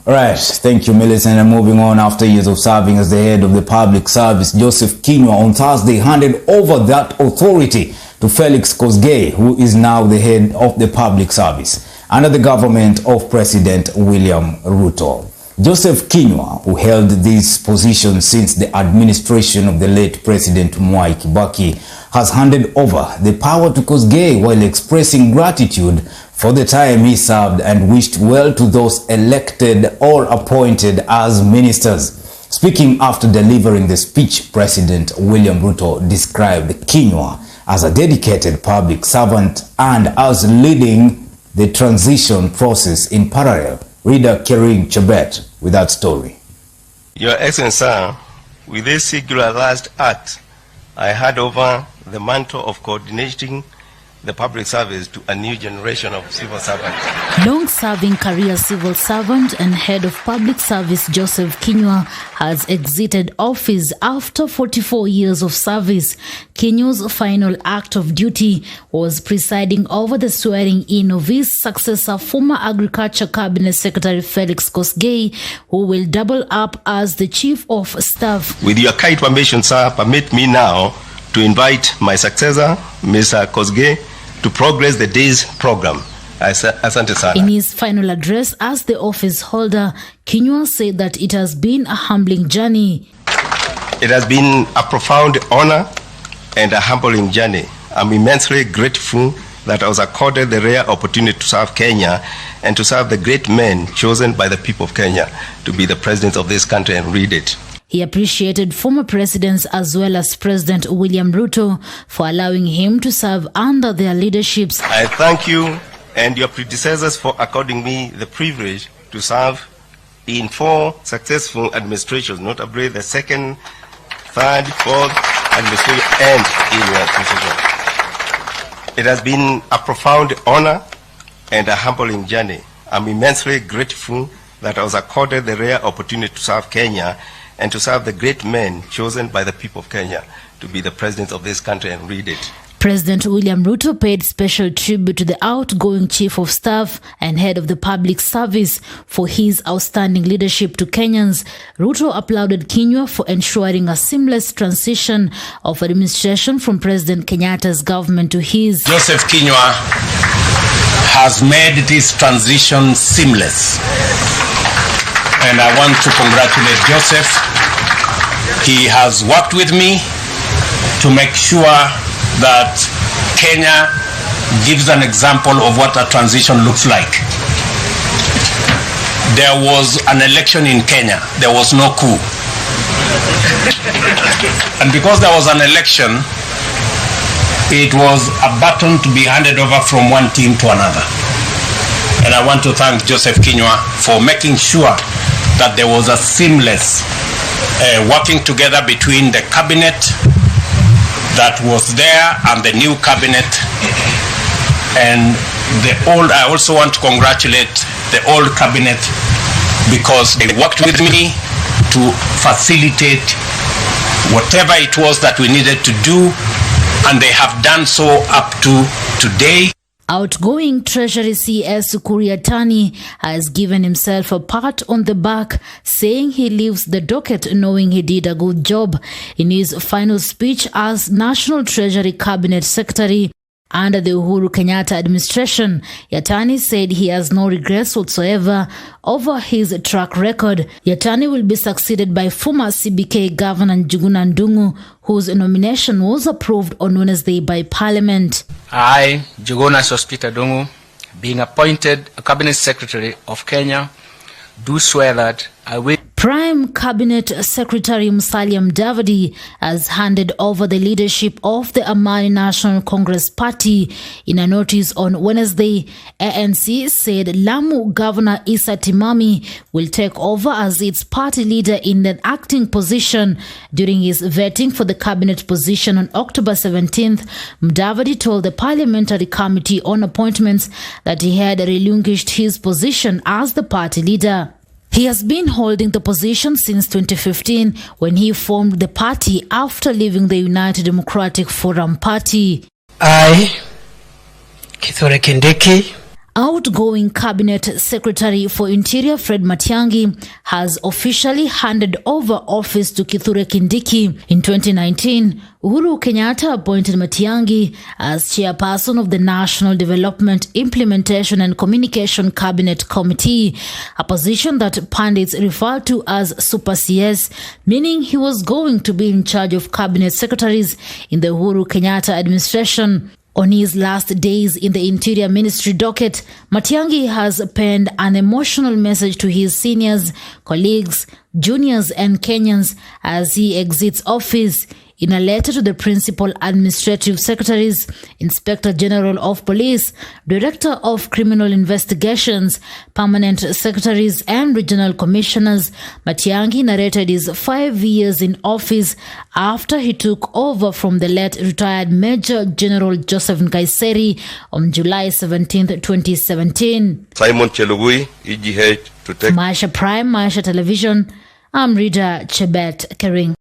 Right, thank you, Millicent. And moving on, after years of serving as the head of the public service, Joseph Kinyua on Thursday handed over that authority to Felix Kosgei, who is now the head of the public service under the government of President William Ruto. Joseph Kinyua, who held this position since the administration of the late President Mwai Kibaki, has handed over the power to Kosgei while expressing gratitude for the time he served and wished well to those elected or appointed as ministers. Speaking after delivering the speech, President William Ruto described Kinyua as a dedicated public servant and as leading the transition process in parallel. Reader Kering Chebet with that story. Your Excellency, sir, with this singular last act, I hand over the mantle of coordinating the public service to a new generation of civil servants. Long-serving career civil servant and head of public service Joseph Kinyua has exited office after 44 years of service. Kinyua's final act of duty was presiding over the swearing-in of his successor, former Agriculture Cabinet Secretary Felix Kosgei, who will double up as the Chief of Staff. With your kind permission, sir, permit me now to invite my successor, Mr. Kosgei, to progress the day's program. Asante sana. In his final address as the office holder, Kinyua said that it has been a humbling journey. It has been a profound honor and a humbling journey. I'm immensely grateful that I was accorded the rare opportunity to serve Kenya and to serve the great men chosen by the people of Kenya to be the presidents of this country and lead it. He appreciated former presidents as well as President William Ruto for allowing him to serve under their leaderships. I thank you and your predecessors for according me the privilege to serve in 4 successful administrations, notably the 2nd, 3rd, 4th administration and in your position. It has been a profound honor and a humbling journey. I'm immensely grateful that I was accorded the rare opportunity to serve Kenya and to serve the great men chosen by the people of Kenya to be the presidents of this country and lead it. President William Ruto paid special tribute to the outgoing Chief of Staff and Head of the Public Service for his outstanding leadership to Kenyans. Ruto applauded Kinyua for ensuring a seamless transition of administration from President Kenyatta's government to his. Joseph Kinyua has made this transition seamless. And I want to congratulate Joseph. He has worked with me to make sure that Kenya gives an example of what a transition looks like. There was an election in Kenya. There was no coup. And because there was an election, it was a baton to be handed over from one team to another. And I want to thank Joseph Kinyua for making sure that there was a seamless working together between the cabinet that was there and the new cabinet and the old. I also want to congratulate the old cabinet because they worked with me to facilitate whatever it was that we needed to do, and they have done so up to today. Outgoing Treasury CS Kuriatani has given himself a pat on the back, saying he leaves the docket knowing he did a good job. In his final speech as National Treasury Cabinet Secretary under the Uhuru Kenyatta administration, Yatani said he has no regrets whatsoever over his track record. Yatani will be succeeded by former CBK Governor Njuguna Ndung'u, whose nomination was approved on Wednesday by Parliament. I, Njuguna Sospita Ndung'u, being appointed a Cabinet Secretary of Kenya, do swear that I will. Prime Cabinet Secretary Musalia Mudavadi has handed over the leadership of the Amani National Congress Party. In a notice on Wednesday, ANC said Lamu Governor Issa Timami will take over as its party leader in an acting position. During his vetting for the cabinet position on October 17th, Mudavadi told the Parliamentary Committee on Appointments that he had relinquished his position as the party leader. He has been holding the position since 2015 when he formed the party after leaving the United Democratic Forum Party. I, Kithure Kindiki, Outgoing Cabinet Secretary for Interior Fred Matiang'i has officially handed over office to Kithure Kindiki. In 2019, Uhuru Kenyatta appointed Matiang'i as chairperson of the National Development, Implementation and Communication Cabinet Committee, a position that pundits refer to as Super CS, meaning he was going to be in charge of cabinet secretaries in the Uhuru Kenyatta administration. On his last days in the Interior Ministry docket, Matiang'i has penned an emotional message to his seniors, colleagues, juniors and Kenyans as he exits office. In a letter to the Principal Administrative Secretaries, Inspector General of Police, Director of Criminal Investigations, Permanent Secretaries and Regional Commissioners, Matiang'i narrated his 5 years in office after he took over from the late retired Major General Joseph Nkaiseri on July 17, 2017. Simon Chelugui, EGH, to take Maisha Prime, Maisha Television, I'm Rita Chebet Kering.